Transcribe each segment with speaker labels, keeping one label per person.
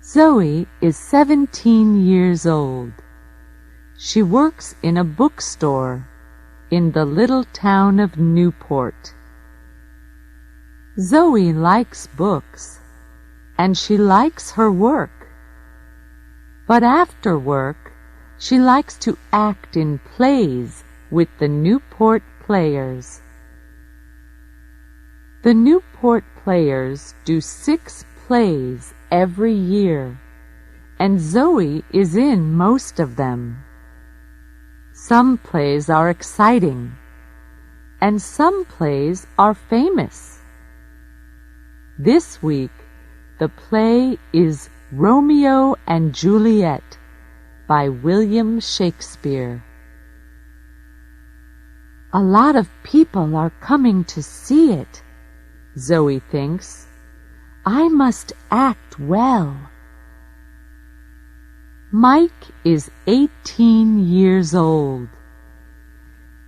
Speaker 1: Zoe is 17 years old. She works in a bookstore in the little town of Newport. Zoe likes books, and she likes her work. But after work, she likes to act in plays with the Newport Players. The Newport Players do 6 plays every year, and Zoe is in most of them. Some plays are exciting, and some plays are famous. This week, the play is Romeo and Juliet by William Shakespeare. A lot of people are coming to see it, Zoe thinks. I must act well. Mike is 18 years old.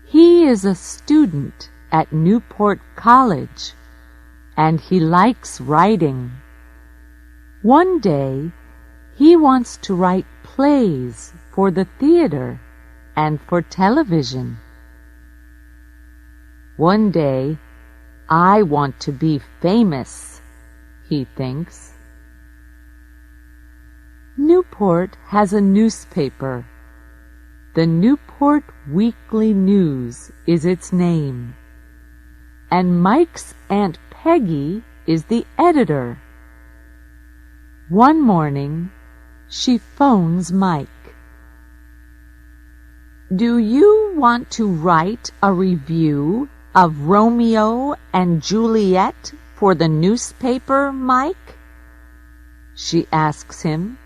Speaker 1: He is a student at Newport College, and he likes writing. One day, he wants to write plays for the theater and for television. One day, I want to be famous, he thinks. Newport has a newspaper. The Newport Weekly News is its name, and Mike's Aunt Peggy is the editor. One morning, she phones Mike. Do you want to write a review of Romeo and Juliet for the newspaper, Mike? She asks him.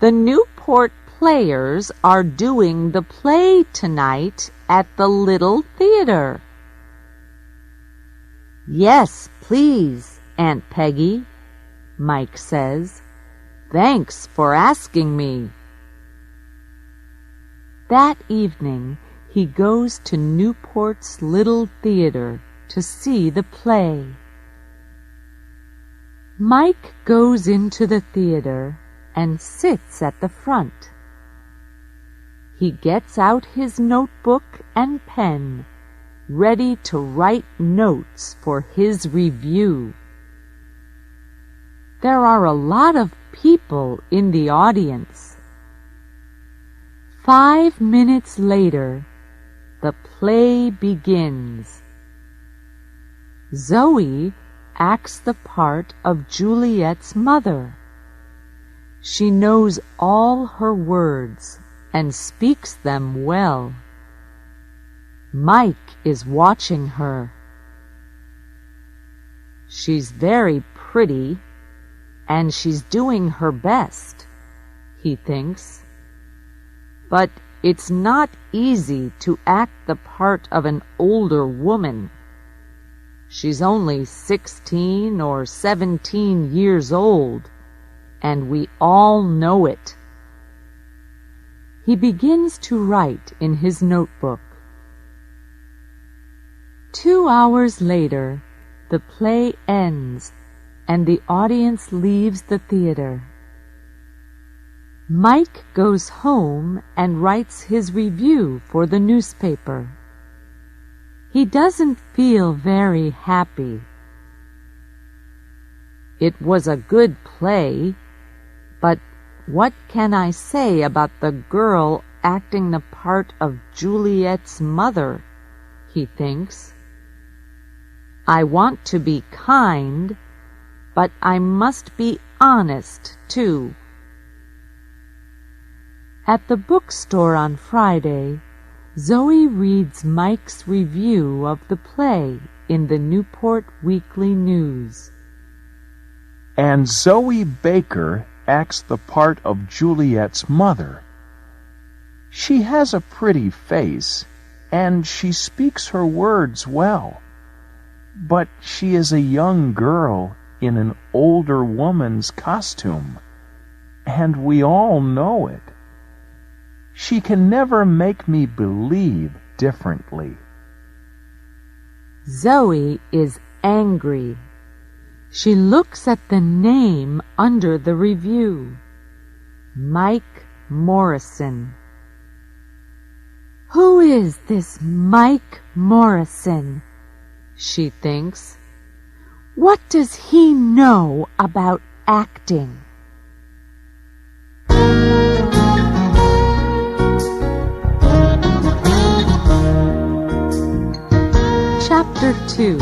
Speaker 1: The Newport Players are doing the play tonight at the little theater. Yes, please, Aunt Peggy, Mike says. Thanks for asking me. That evening, he goes to Newport's little theater to see the play. Mike goes into the theater and sits at the front. He gets out his notebook and pen, ready to write notes for his review. There are a lot of people in the audience. 5 minutes later, the play begins. Zoe acts the part of Juliet's mother. She knows all her words and speaks them well. Mike is watching her. She's very pretty, and she's doing her best, he thinks. But it's not easy to act the part of an older woman. She's only 16 or 17 years old, and we all know it. He begins to write in his notebook. 2 hours later, the play ends, and the audience leaves the theater. Mike goes home and writes his review for the newspaper. He doesn't feel very happy. It was a good play, but what can I say about the girl acting the part of Juliet's mother, he thinks. I want to be kind, but I must be honest, too. At the bookstore on Friday, Zoe reads Mike's review of the play in the Newport Weekly News.
Speaker 2: And Zoe Baker acts the part of Juliet's mother. She has a pretty face, and she speaks her words well. But she is a young girl in an older woman's costume, and we all know it. She can never make me believe differently.
Speaker 1: Zoe is angry. She looks at the name under the review. Mike Morrison. Who is this Mike Morrison? She thinks. What does he know about acting? Chapter 2.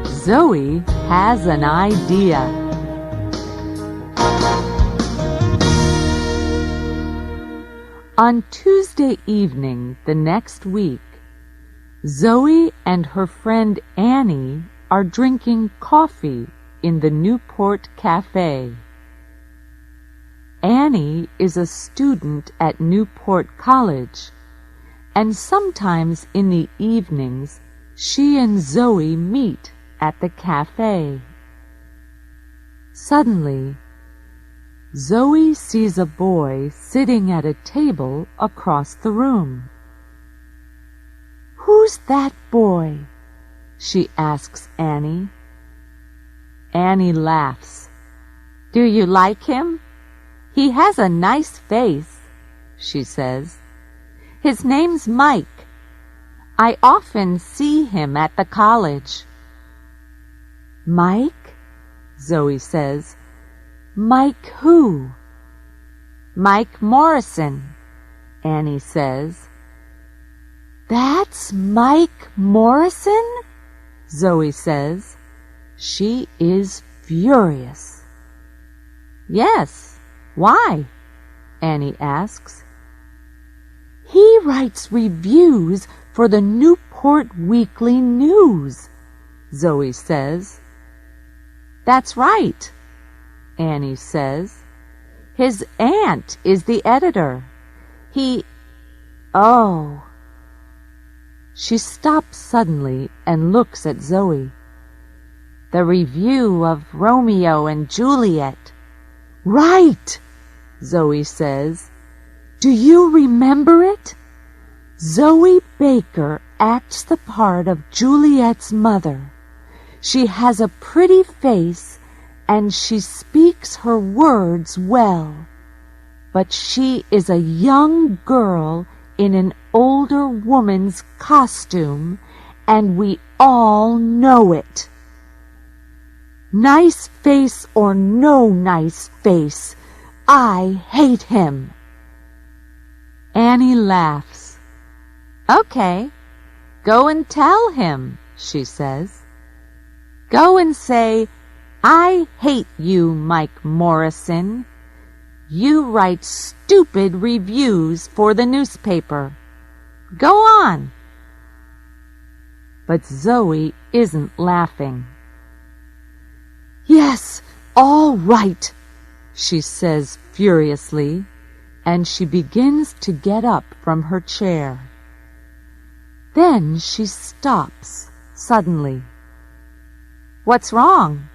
Speaker 1: Zoe has an idea. On Tuesday evening the next week, Zoe and her friend Annie are drinking coffee in the Newport Cafe. Annie is a student at Newport College, and sometimes in the evenings she and Zoe meet at the cafe. Suddenly, Zoe sees a boy sitting at a table across the room. "Who's that boy?" she asks Annie. Annie laughs. "Do you like him? He has a nice face," she says. "His name's Mike. I often see him at the college." "Mike?" Zoe says. "Mike who?" "Mike Morrison," Annie says. "That's Mike Morrison?" Zoe says. She is furious. "Yes, why?" Annie asks. "He writes reviews for the Newport Weekly News," Zoe says. "That's right," Annie says. "His aunt is the editor. Oh." She stops suddenly and looks at Zoe. "The review of Romeo and Juliet." "Right," Zoe says. "Do you remember it? Zoe Baker acts the part of Juliet's mother. She has a pretty face and she speaks her words well. But she is a young girl in an older woman's costume, and we all know it. Nice face or no nice face, I hate him." Annie laughs. "Okay, go and tell him," she says. "Go and say, 'I hate you, Mike Morrison. You write stupid reviews for the newspaper. Go on.'" But Zoe isn't laughing. "Yes, all right," she says furiously, and she begins to get up from her chair. Then she stops suddenly. "What's wrong?"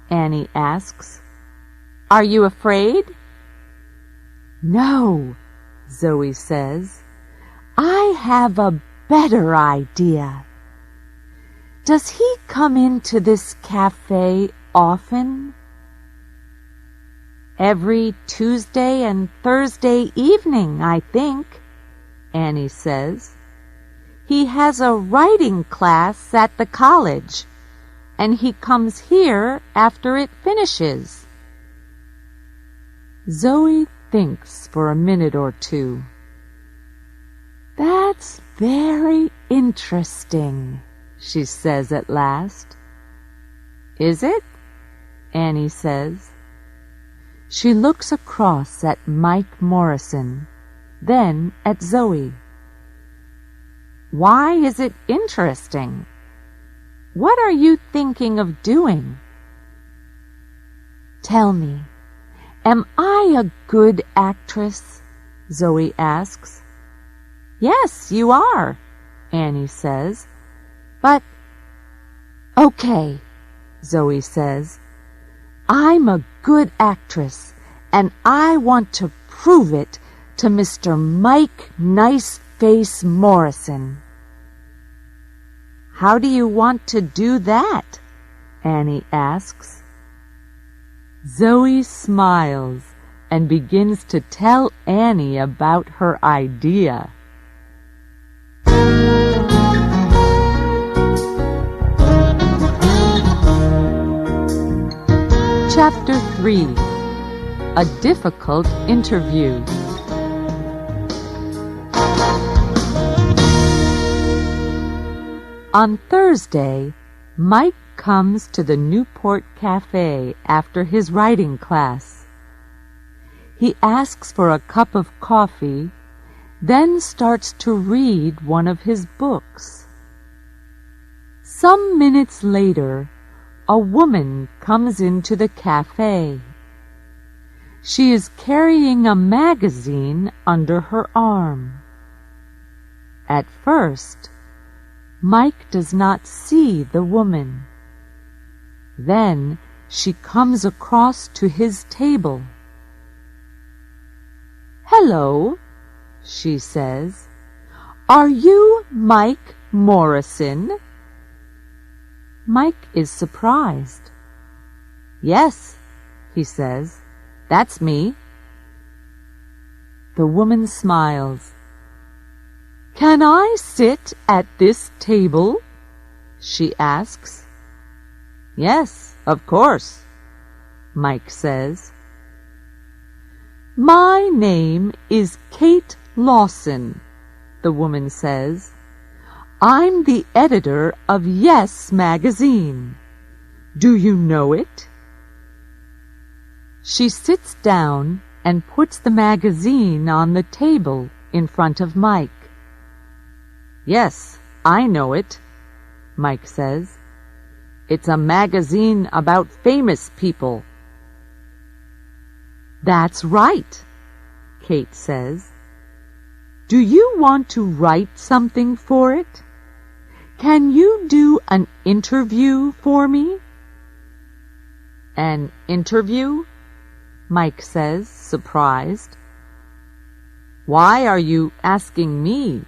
Speaker 1: Annie asks. "Are you afraid?" "No," Zoe says. "I have a better idea. Does he come into this cafe often?" "Every Tuesday and Thursday evening, I think," Annie says. "He has a writing class at the college, and he comes here after it finishes." Zoe thinks for a minute or two. "That's very interesting," she says at last. "Is it?" Annie says. She looks across at Mike Morrison, then at Zoe. "Why is it interesting? What are you thinking of doing?" "Tell me, am I a good actress?" Zoe asks. "Yes, you are," Annie says. "But—" "Okay," Zoe says. "I'm a good actress, and I want to prove it to Mr. Mike Niceface Morrison." "How do you want to do that?" Annie asks. Zoe smiles and begins to tell Annie about her idea. Chapter 3. A difficult interview. On Thursday, Mike comes to the Newport Cafe after his writing class. He asks for a cup of coffee, then starts to read one of his books. Some minutes later, a woman comes into the cafe. She is carrying a magazine under her arm. At first, Mike does not see the woman. Then she comes across to his table. "Hello," she says. "Are you Mike Morrison?" Mike is surprised. "Yes," he says, "that's me." The woman smiles. "Can I sit at this table?" she asks. "Yes, of course," Mike says. "My name is Kate Lawson," the woman says. "I'm the editor of Yes magazine. Do you know it?" She sits down and puts the magazine on the table in front of Mike. "Yes, I know it," Mike says. "It's a magazine about famous people." "That's right," Kate says. "Do you want to write something for it? Can you do an interview for me?" "An interview?" Mike says, surprised. "Why are you asking me?"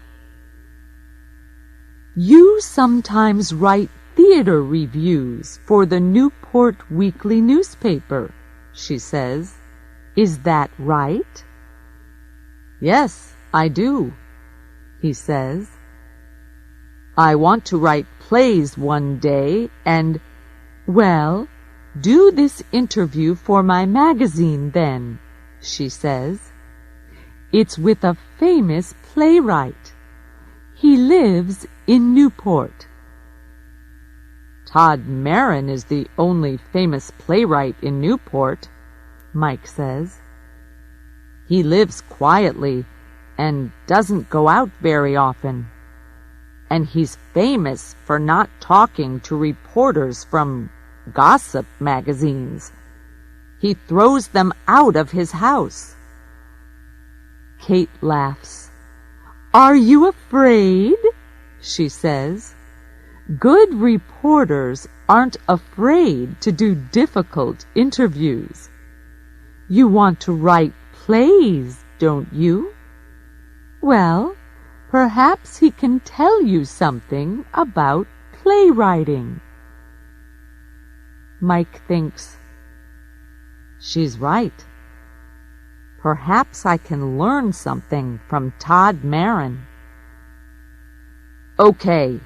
Speaker 1: "You sometimes write theater reviews for the Newport Weekly newspaper," she says. "Is that right?" "Yes, I do," he says. "I want to write plays one day and—" "Well, do this interview for my magazine then," she says. "It's with a famous playwright. He lives in Newport." "Todd Marin is the only famous playwright in Newport," Mike says. "He lives quietly and doesn't go out very often. And he's famous for not talking to reporters from gossip magazines. He throws them out of his house." Kate laughs. "Are you afraid?" she says. "Good reporters aren't afraid to do difficult interviews. You want to write plays, don't you? Well, perhaps he can tell you something about playwriting." Mike thinks, "She's right. Perhaps I can learn something from Todd Marin." "Okay,"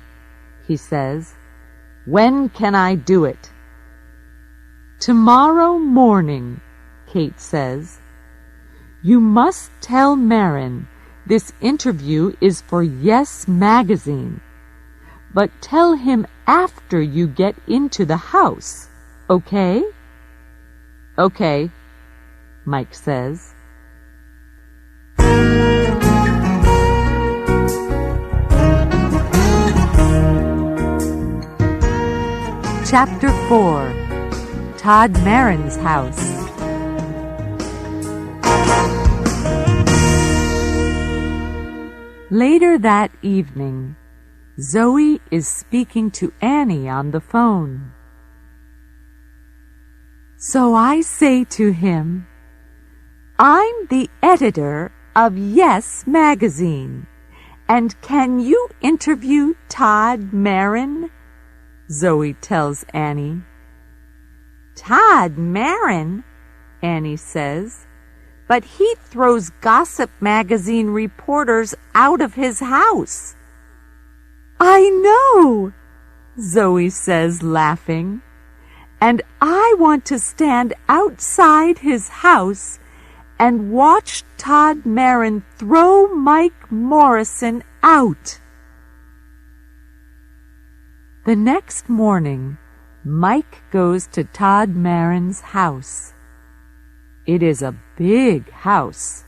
Speaker 1: he says. "When can I do it?" "Tomorrow morning," Kate says. "You must tell Marin this interview is for Yes magazine, but tell him after you get into the house, okay?" "Okay," Mike says. Chapter 4. Todd Marin's House. Later that evening, Zoe is speaking to Annie on the phone. "So I say to him, 'I'm the editor of Yes magazine, and can you interview Todd Marin?' Zoe tells Annie. Todd Marin, Annie says, but he throws gossip magazine reporters out of his house. I know, Zoe says, laughing, and I want to stand outside his house and watch Todd Marin throw Mike Morrison out. The next morning, Mike goes to Todd Marin's house. It is a big house,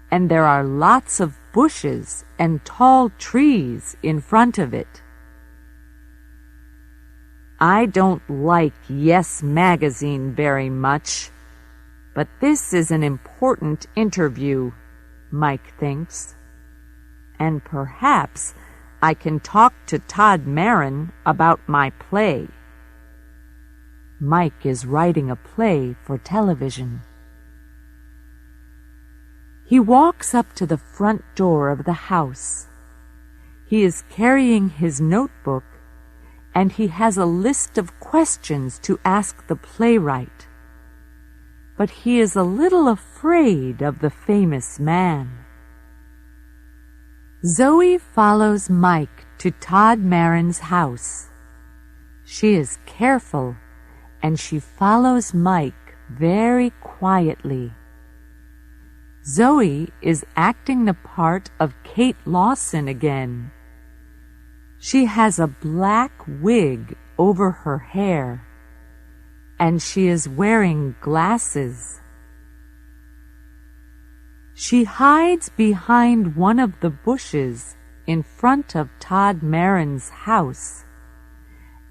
Speaker 1: and there are lots of bushes and tall trees in front of it. I don't like Yes Magazine very much, but this is an important interview, Mike thinks, and perhaps I can talk to Todd Marin about my play. Mike is writing a play for television. He walks up to the front door of the house. He is carrying his notebook, and he has a list of questions to ask the playwright. But he is a little afraid of the famous man. Zoe follows Mike to Todd Marin's house. She is careful, and she follows Mike very quietly. Zoe is acting the part of Kate Lawson again. She has a black wig over her hair, and she is wearing glasses. She hides behind one of the bushes in front of Todd Marin's house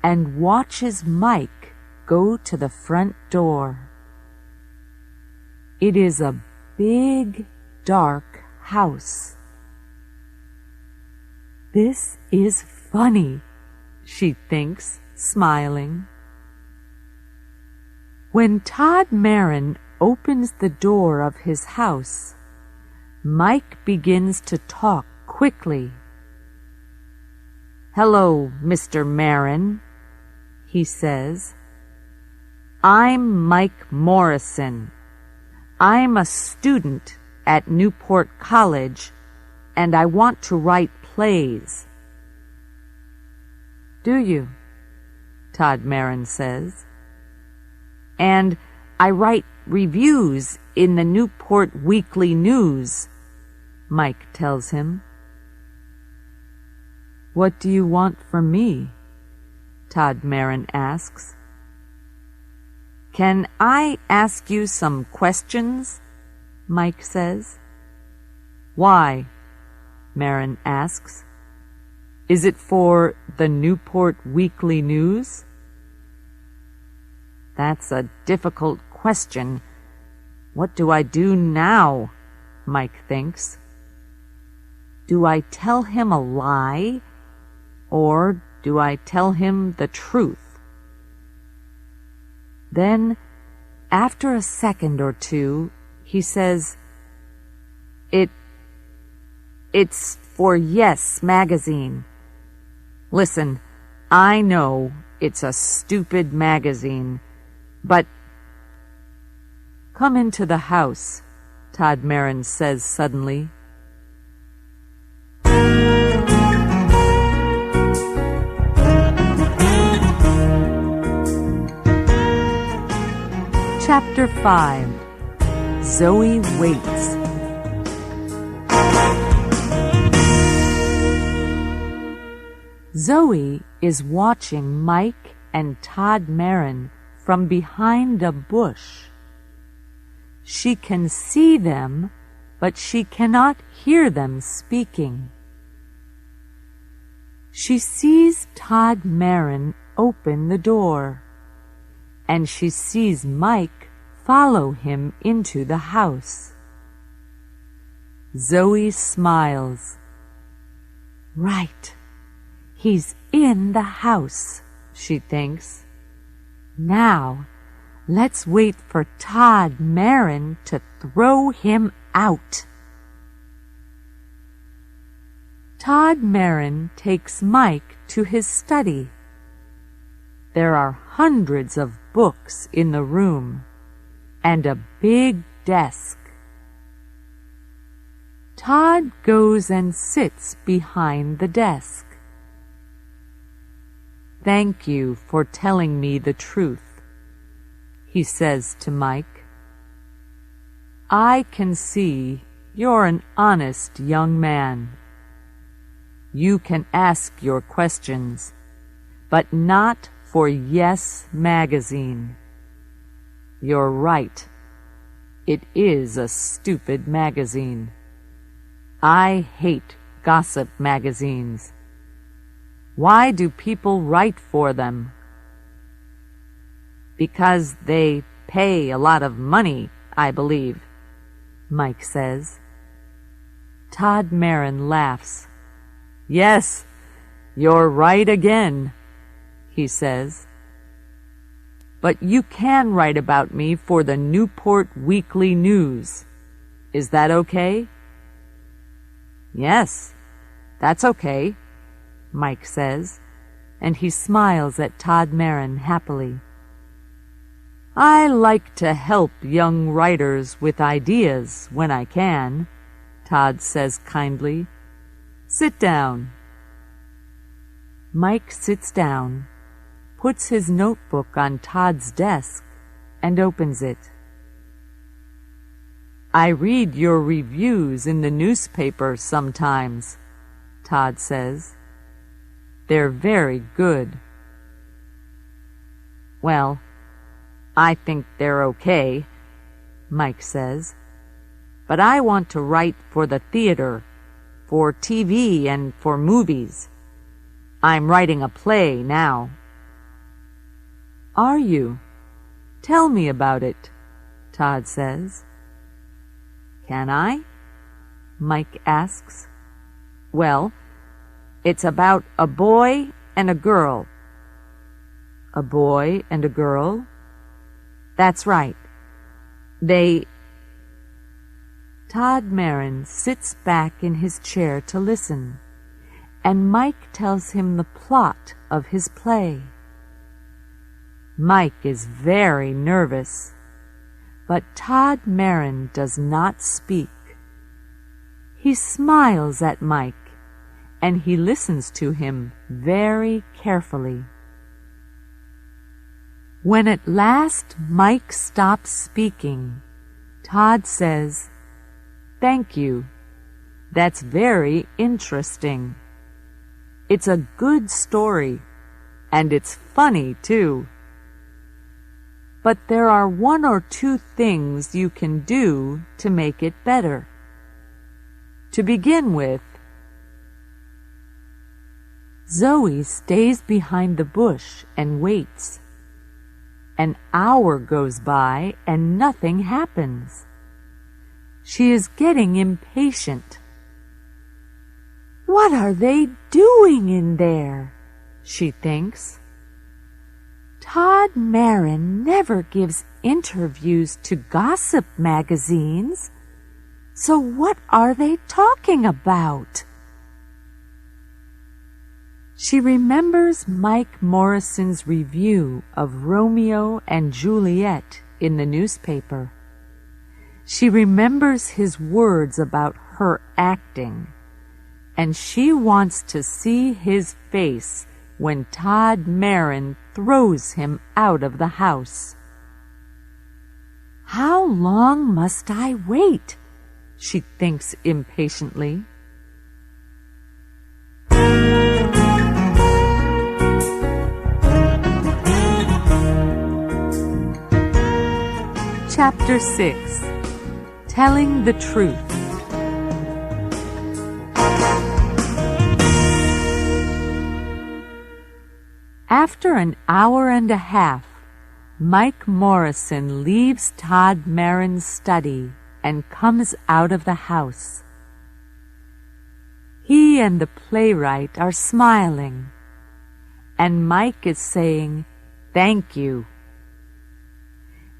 Speaker 1: and watches Mike go to the front door. It is a big, dark house. This is funny, she thinks, smiling. When Todd Marin opens the door of his house, Mike begins to talk quickly. "Hello, Mr. Marin," he says. "I'm Mike Morrison. I'm a student at Newport College, and I want to write plays." "Do you?" Todd Marin says. "And I write reviews in the Newport Weekly News," Mike tells him. "What do you want from me?" Todd Marin asks. "Can I ask you some questions?" Mike says. "Why?" Marin asks. "Is it for the Newport Weekly News?" "That's a difficult question. What do I do now?" Mike thinks. Do I tell him a lie, or do I tell him the truth? Then, after a second or two, he says, It's for Yes Magazine. Listen, I know it's a stupid magazine, but..." "Come into the house," Todd Marin says suddenly. Chapter 5. Zoe Waits. Zoe is watching Mike and Todd Marin from behind a bush. She can see them, but she cannot hear them speaking. She sees Todd Marin open the door, and she sees Mike follow him into the house. Zoe smiles. "Right. He's in the house," she thinks. "Now, let's wait for Todd Marin to throw him out." Todd Marin takes Mike to his study. There are hundreds of books in the room and a big desk. Todd goes and sits behind the desk. "Thank you for telling me the truth," he says to Mike. "I can see you're an honest young man. You can ask your questions, but not for Yes Magazine. You're right. It is a stupid magazine. I hate gossip magazines. Why do people write for them?" "Because they pay a lot of money, I believe," Mike says. Todd Marin laughs. "Yes, you're right again," he says. "But you can write about me for the Newport Weekly News. Is that okay?" "Yes, that's okay," Mike says, and he smiles at Todd Marin happily. "I like to help young writers with ideas when I can," Todd says kindly. "Sit down." Mike sits down, puts his notebook on Todd's desk, and opens it. "I read your reviews in the newspaper sometimes," Todd says. "They're very good." "Well, I think they're okay," Mike says. "But I want to write for the theater, for TV, and for movies. I'm writing a play now." "Are you? Tell me about it," Todd says. "Can I?" Mike asks. "Well, it's about a boy and a girl." "A boy and a girl?" "That's right. Todd Marin sits back in his chair to listen, and Mike tells him the plot of his play. Mike is very nervous, but Todd Marin does not speak. He smiles at Mike, and he listens to him very carefully. When at last Mike stops speaking, Todd says, "Thank you. That's very interesting. It's a good story, and it's funny too. But there are one or two things you can do to make it better. To begin with, Zoe stays behind the bush and waits. An hour goes by and nothing happens. She is getting impatient. What are they doing in there? She thinks. Todd Marin never gives interviews to gossip magazines. So what are they talking about? She remembers Mike Morrison's review of Romeo and Juliet in the newspaper. She remembers his words about her acting, and she wants to see his face when Todd Marin throws him out of the house. How long must I wait? She thinks impatiently. Chapter 6. Telling the Truth. After an hour and a half, Mike Morrison leaves Todd Marin's study and comes out of the house. He and the playwright are smiling, and Mike is saying, "Thank you."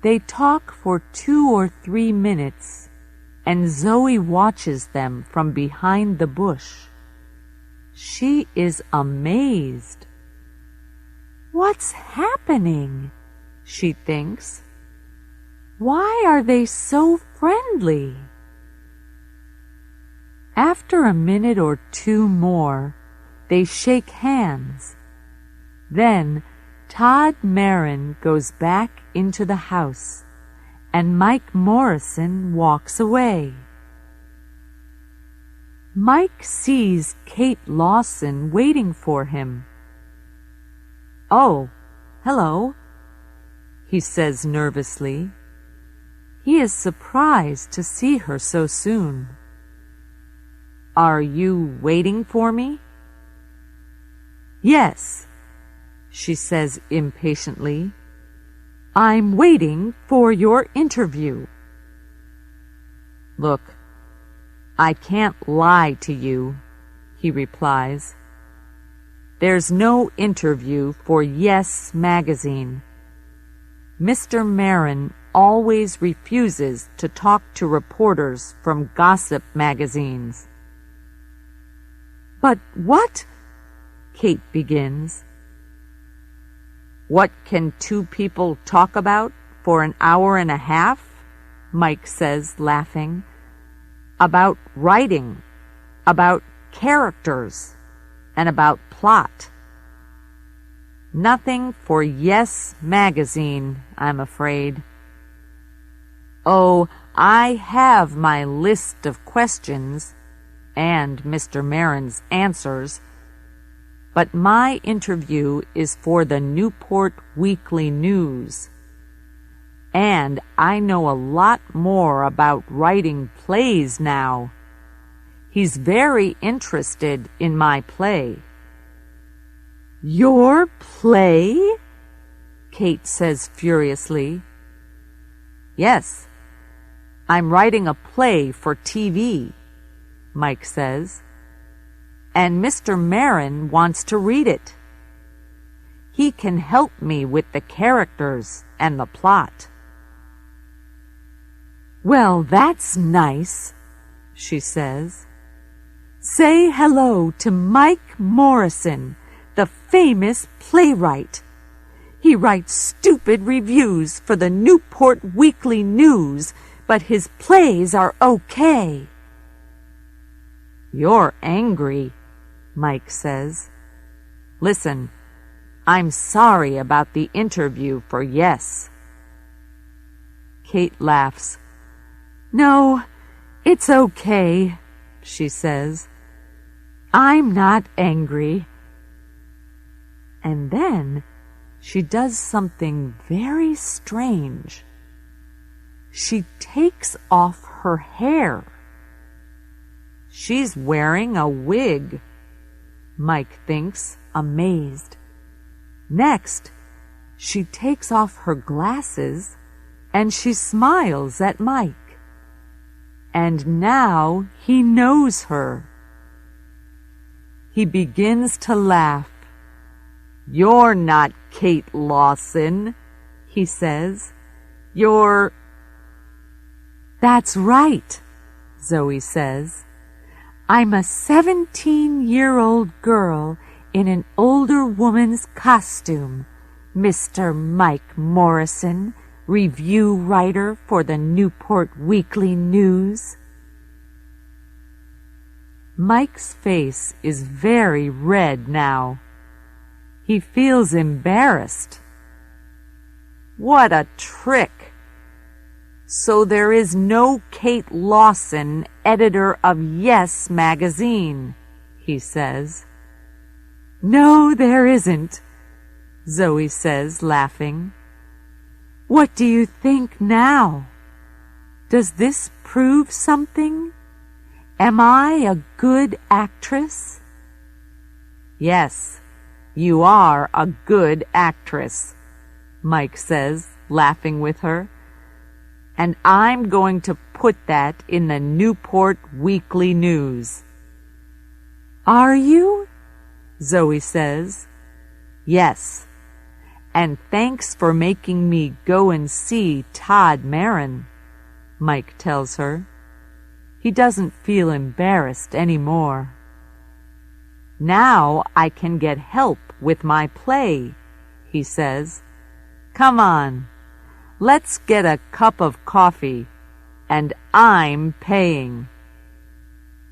Speaker 1: They talk for 2 or 3 minutes, and Zoe watches them from behind the bush. She is amazed. What's happening? She thinks. Why are they so friendly? After a minute or two more, they shake hands. Then Todd Marin goes back into the house, and Mike Morrison walks away. Mike sees Kate Lawson waiting for him. "Oh, hello," he says nervously. He is surprised to see her so soon. "Are you waiting for me?" "Yes," she says impatiently. "I'm waiting for your interview." "Look, I can't lie to you," he replies. "There's no interview for Yes magazine. Mr. Marin always refuses to talk to reporters from gossip magazines." "But what?" Kate begins. "What can two people talk about for an hour and a half?" Mike says, laughing. "About writing, about characters, and about plot. Nothing for Yes magazine, I'm afraid." "Oh, I have my list of questions and Mr. Marin's answers, but my interview is for the Newport Weekly News. And I know a lot more about writing plays now. He's very interested in my play." "Your play?" Kate says furiously. "Yes, I'm writing a play for TV," Mike says, "and Mr. Marin wants to read it. He can help me with the characters and the plot." "Well, that's nice," she says. "Say hello to Mike Morrison, the famous playwright. He writes stupid reviews for the Newport Weekly News, but his plays are okay." "You're angry," Mike says. "Listen, I'm sorry about the interview for Yes." Kate laughs. "No, it's okay," she says. "I'm not angry." And then she does something very strange. She takes off her hair. She's wearing a wig, Mike thinks, amazed. Next, she takes off her glasses and she smiles at Mike. And now he knows her. He begins to laugh. "You're not Kate Lawson," he says. "You're—" "That's right," Zoe says. "I'm a 17-year-old girl in an older woman's costume, Mr. Mike Morrison, review writer for the Newport Weekly News." Mike's face is very red now. He feels embarrassed. What a trick! So there is no Kate Lawson, editor of Yes magazine, he says. "No, there isn't," Zoe says, laughing. "What do you think now? Does this prove something? Am I a good actress?" "Yes, you are a good actress," Mike says, laughing with her. "And I'm going to put that in the Newport Weekly News." "Are you?" Zoe says. "Yes, and thanks for making me go and see Todd Marin," Mike tells her. He doesn't feel embarrassed anymore. "Now I can get help with my play," he says. "Come on, let's get a cup of coffee, and I'm paying."